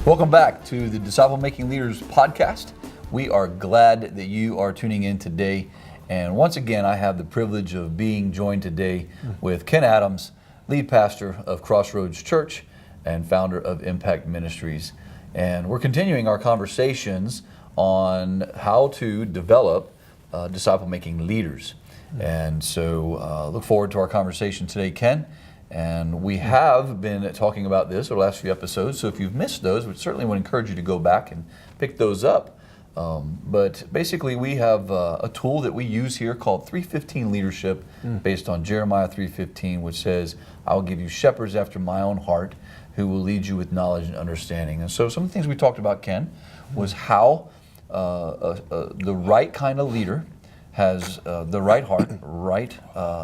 Welcome back to the Disciple Making Leaders podcast. We are glad that you are tuning in today. And once again, I have the privilege of being joined today with Ken Adams, lead pastor of Crossroads Church and founder of Impact Ministries. And we're continuing our conversations on how to develop disciple making leaders. And so look forward to our conversation today, Ken. And we have been talking about this over the last few episodes, so if you've missed those, we certainly would encourage you to go back and pick those up. But basically, we have a tool that we use here called 315 Leadership, based on Jeremiah 3:15, which says, "I will give you shepherds after my own heart, who will lead you with knowledge and understanding." And so some of the things we talked about, Ken, was how the right kind of leader has the right heart, right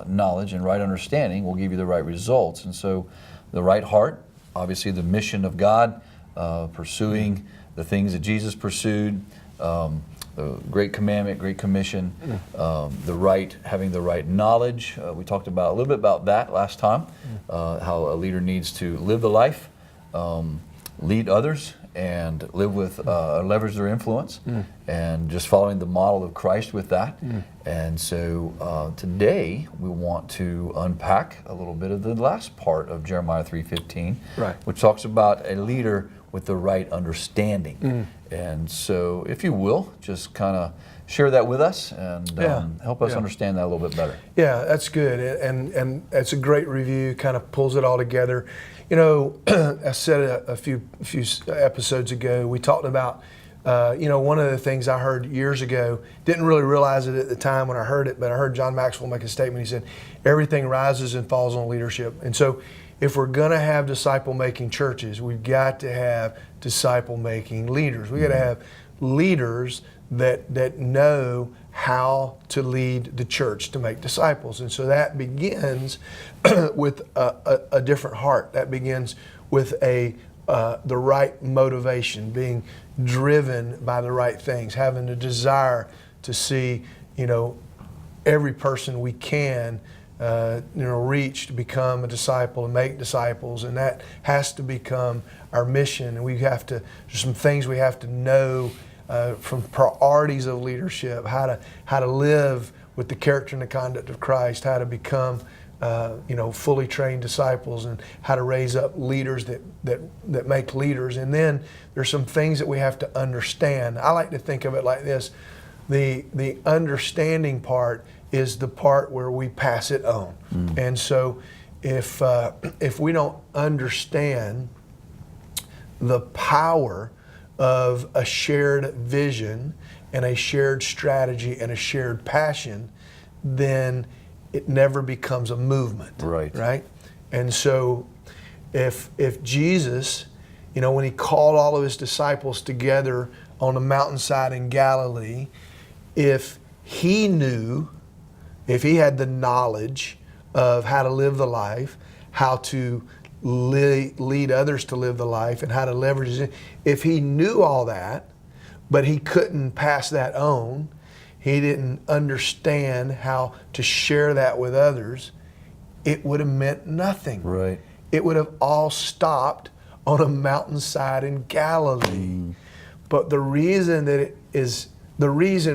knowledge, and right understanding will give you the right results. And so the right heart, obviously the mission of God, pursuing the things that Jesus pursued, the great commandment, great commission, having the right knowledge. We talked about a little bit about that last time, how a leader needs to live the life, lead others, and live with, leverage their influence, and just following the model of Christ with that. And so today we want to unpack a little bit of the last part of Jeremiah 3:15, which talks about a leader with the right understanding. And so if you will, just kind of share that with us and help us understand that a little bit better. Yeah, that's good. And it's a great review, kind of pulls it all together. You know, I said a few episodes ago, we talked about, one of the things I heard years ago, didn't really realize it at the time when I heard it, but I heard John Maxwell make a statement. He said, everything rises and falls on leadership. And so if we're going to have disciple-making churches, we've got to have disciple-making leaders. We've got to have leaders that know how to lead the church to make disciples. And so that begins with a different heart. That begins with the right motivation, being driven by the right things, having a desire to see, every person we can reach to become a disciple and make disciples. And that has to become our mission. And there's some things we have to know from priorities of leadership, how to live with the character and the conduct of Christ, how to become fully trained disciples, and how to raise up leaders that make leaders. And then there's some things that we have to understand. I like to think of it like this: the understanding part is the part where we pass it on. And so if we don't understand the power of a shared vision and a shared strategy and a shared passion, then it never becomes a movement. Right? And so if Jesus, when he called all of his disciples together on a mountainside in Galilee, if he had the knowledge of how to live the life, how to lead others to live the life, and how to leverage it. If he knew all that, but he couldn't pass that on, he didn't understand how to share that with others, it would have meant nothing. Right. It would have all stopped on a mountainside in Galilee. But the reason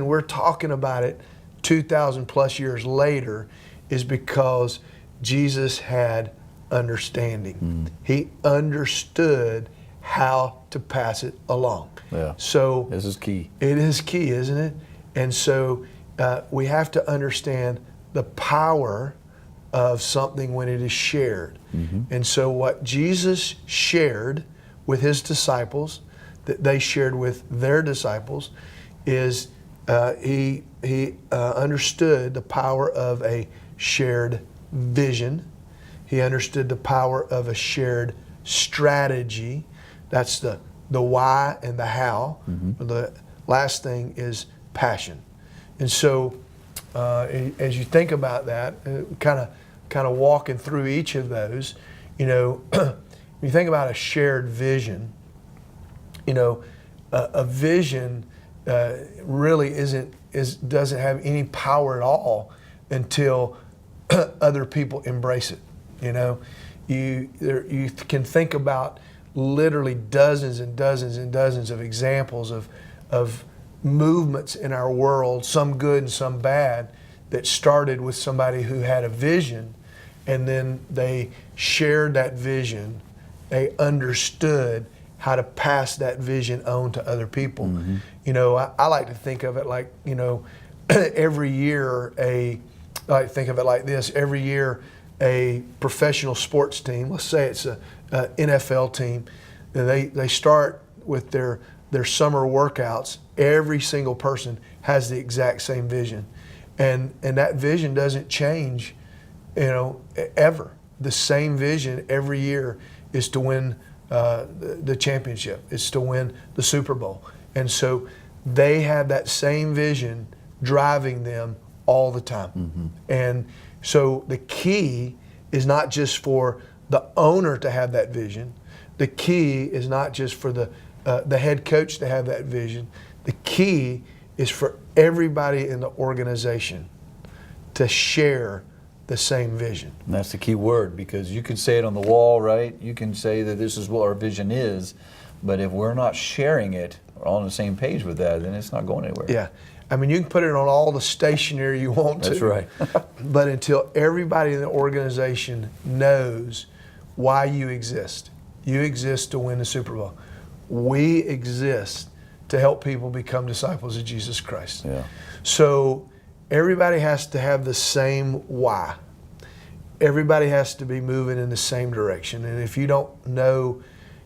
we're talking about it 2,000 plus years later is because Jesus had understanding. He understood how to pass it along. Yeah. So this is key. It is key, isn't it? And so we have to understand the power of something when it is shared. And so what Jesus shared with his disciples, that they shared with their disciples, is he understood the power of a shared vision. He understood the power of a shared strategy. That's the why and the how. The last thing is passion. And so as you think about that, kind of walking through each of those, when you think about a shared vision, a vision really doesn't have any power at all until other people embrace it. You can think about literally dozens and dozens and dozens of examples of movements in our world, some good and some bad, that started with somebody who had a vision, and then they shared that vision. They understood how to pass that vision on to other people. You know, I like to think of it like, you know, every year I like to think of it like this. Every year a professional sports team, let's say it's a NFL team, they start with their summer workouts. Every single person has the exact same vision. And that vision doesn't change, you know, ever. The same vision every year is to win the championship. It's to win the Super Bowl. And so they have that same vision driving them all the time. And so the key is not just for the owner to have that vision. The key is not just for the head coach to have that vision. The key is for everybody in the organization to share the same vision. And that's the key word, because you can say it on the wall, right? You can say that this is what our vision is, but if we're not sharing it or on the same page with that, then it's not going anywhere. Yeah. I mean, you can put it on all the stationery you want to. That's right. But until everybody in the organization knows why you exist to win the Super Bowl. We exist to help people become disciples of Jesus Christ. Yeah. So everybody has to have the same why. Everybody has to be moving in the same direction. And if you don't know,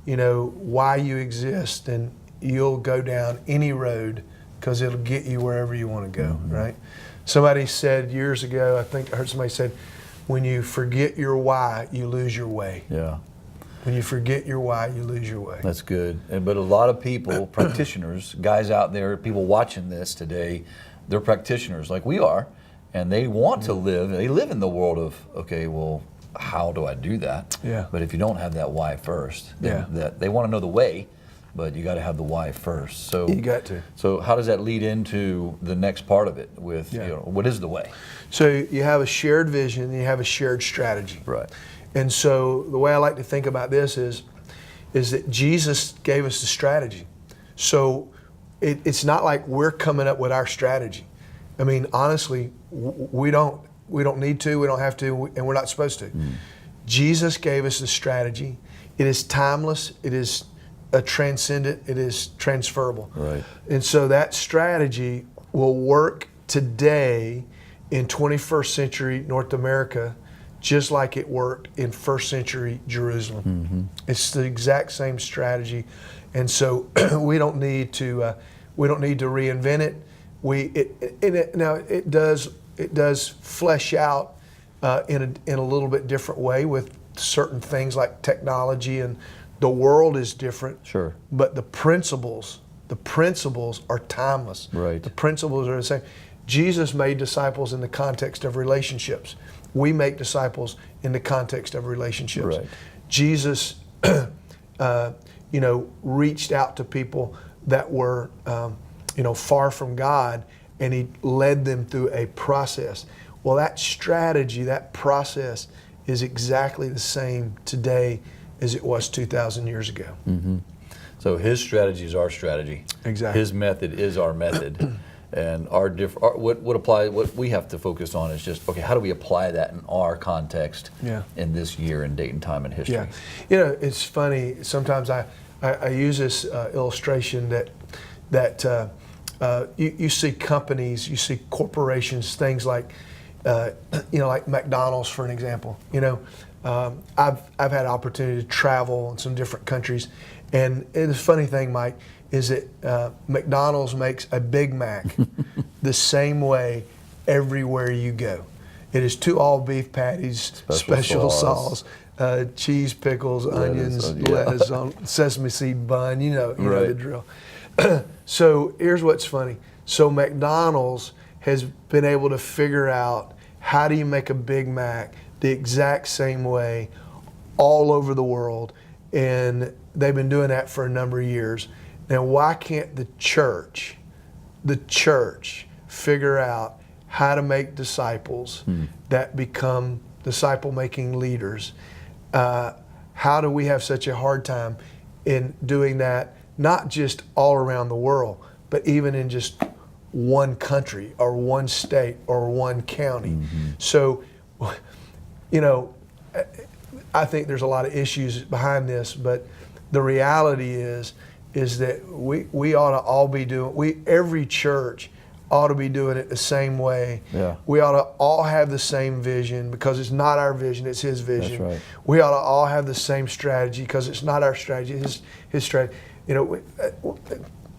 you know, why you exist, then you'll go down any road, because it'll get you wherever you want to go, right? Somebody said years ago, I think I heard somebody said, when you forget your why, you lose your way. Yeah. When you forget your why, you lose your way. That's good. But a lot of people, practitioners, guys out there, people watching this today, they're practitioners like we are, and they want to live, they live in the world of, okay, well, how do I do that? Yeah. But if you don't have that why first, then Yeah. they want to know the way, but you got to have the why first. So You got to. So how does that lead into the next part of it with, Yeah. you know, what is the way? So you have a shared vision and you have a shared strategy. Right. And so the way I like to think about this is that Jesus gave us the strategy. So it's not like we're coming up with our strategy. I mean, honestly, we don't need to, we don't have to, and we're not supposed to. Jesus gave us the strategy. It is timeless. It is transcendent. It is transferable. Right. And so that strategy will work today in 21st century North America, just like it worked in first century Jerusalem. It's the exact same strategy, and so we don't need to reinvent it. Now it does flesh out in a little bit different way with certain things like technology, and the world is different. Sure. But the principles are timeless. Right. The principles are the same. Jesus made disciples in the context of relationships. We make disciples in the context of relationships. Right. Jesus, reached out to people that were, far from God, and he led them through a process. Well, that strategy, that process, is exactly the same today as it was 2,000 years ago. So his strategy is our strategy. Exactly. His method is our method. And what we have to focus on is just, okay, how do we apply that in our context in this year and date and time in history? Yeah. You know, it's funny, sometimes I use this illustration that you see companies, you see corporations, things like, like McDonald's, for an example. I've had opportunity to travel in some different countries, and the funny thing, Mike, is that McDonald's makes a Big Mac the same way everywhere you go. It is 2 all beef patties, special sauce, cheese, pickles, onions, lettuce on sesame seed bun. You know the drill. So here's what's funny. So McDonald's has been able to figure out how do you make a Big Mac the exact same way all over the world, and they've been doing that for a number of years. Now, why can't the church figure out how to make disciples that become disciple-making leaders? How do we have such a hard time in doing that, not just all around the world, but even in just one country or one state or one county. So, you know, I think there's a lot of issues behind this, but the reality is that we ought to all be doing, every church ought to be doing it the same way. Yeah. We ought to all have the same vision, because it's not our vision, it's His vision. That's right. We ought to all have the same strategy, because it's not our strategy, it's His strategy. You know,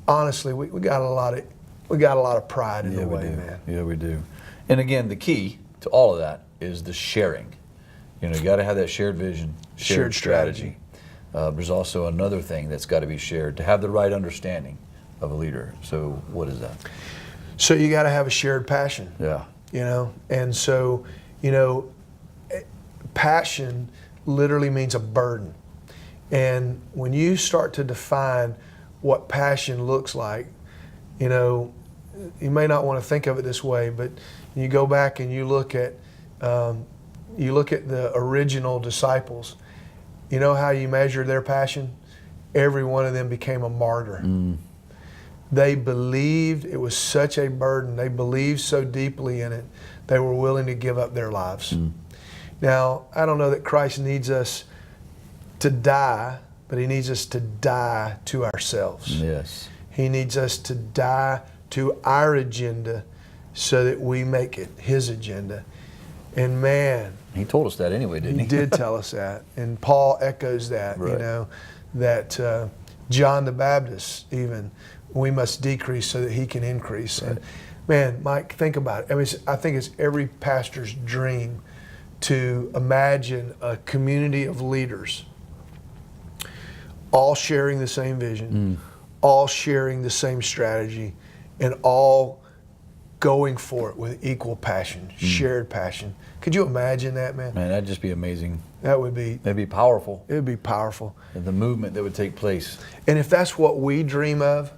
honestly, we got a lot of pride in the way, man. Yeah, we do. And again, the key to all of that is the sharing. You know, you got to have that shared vision, shared strategy. There's also another thing that's got to be shared, to have the right understanding of a leader. So what is that? So you got to have a shared passion. Yeah. You know, and so, you know, passion literally means a burden. And when you start to define what passion looks like, you know, you may not want to think of it this way, but you go back and you look at the original disciples. You know how you measure their passion? Every one of them became a martyr. They believed it was such a burden. They believed so deeply in it, they were willing to give up their lives. Now, I don't know that Christ needs us to die, but He needs us to die to ourselves. Yes. He needs us to die to our agenda so that we make it His agenda. And man, He told us that anyway, didn't he? He did tell us that. And Paul echoes that, Right. you know, that John the Baptist even, we must decrease so that He can increase. Right. And man, Mike, think about it. I mean, I think it's every pastor's dream to imagine a community of leaders all sharing the same vision, all sharing the same strategy, and all going for it with equal passion, shared passion. Could you imagine that, man? Man, that'd just be amazing. That would be, That'd be powerful. it would be powerful. And the movement that would take place. And if that's what we dream of,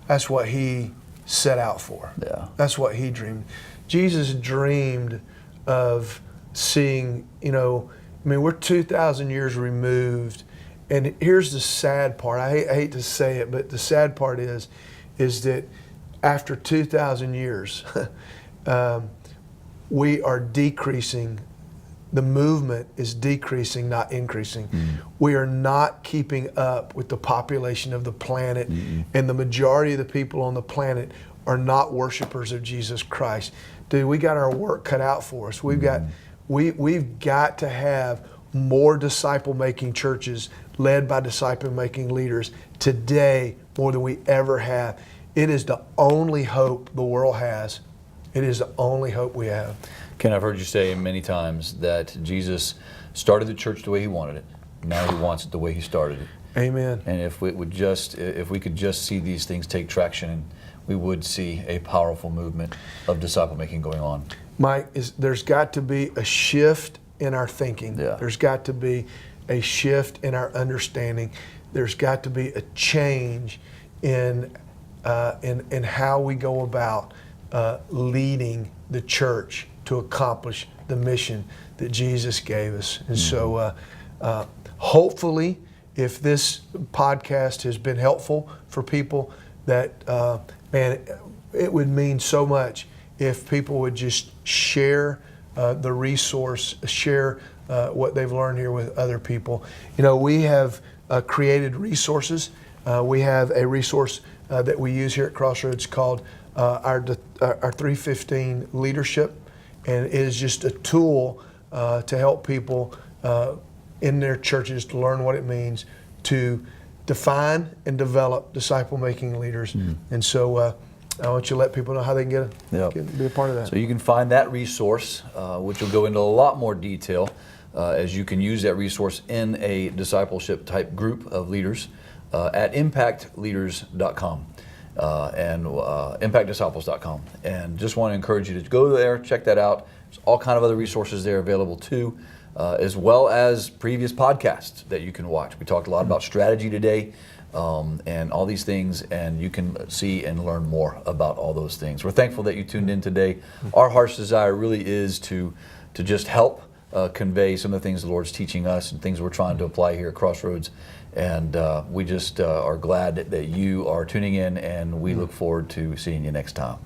that's what He set out for. Yeah. That's what He dreamed. Jesus dreamed of seeing, you know, I mean, we're 2,000 years removed. And here's the sad part. I hate to say it, but the sad part is that after 2,000 years, we are decreasing. The movement is decreasing, not increasing. We are not keeping up with the population of the planet, and the majority of the people on the planet are not worshipers of Jesus Christ. Dude, we got our work cut out for us. We've got to have more disciple-making churches led by disciple-making leaders today more than we ever have. It is the only hope the world has. It is the only hope we have. Ken, I've heard you say many times that Jesus started the church the way He wanted it. Now He wants it the way He started it. Amen. And if we could just see these things take traction, we would see a powerful movement of disciple making going on. Mike, there's got to be a shift in our thinking. Yeah. There's got to be a shift in our understanding. There's got to be a change in how we go about leading the church to accomplish the mission that Jesus gave us. And so hopefully, if this podcast has been helpful for people, that, man, it would mean so much if people would just share the resource, share what they've learned here with other people. You know, we have created resources. We have a resource that we use here at Crossroads called our 315 Leadership, and it is just a tool to help people in their churches to learn what it means to define and develop disciple-making leaders. And so I want you to let people know how they can be a part of that. So you can find that resource, which will go into a lot more detail as you can use that resource in a discipleship type group of leaders at impactleaders.com and impactdisciples.com. And just want to encourage you to go there, check that out. There's all kind of other resources there available too, as well as previous podcasts that you can watch. We talked a lot about strategy today. And all these things, and you can see and learn more about all those things. We're thankful that you tuned in today. Our heart's desire really is to just help convey some of the things the Lord's teaching us and things we're trying to apply here at Crossroads. And we just are glad that you are tuning in, and we look forward to seeing you next time.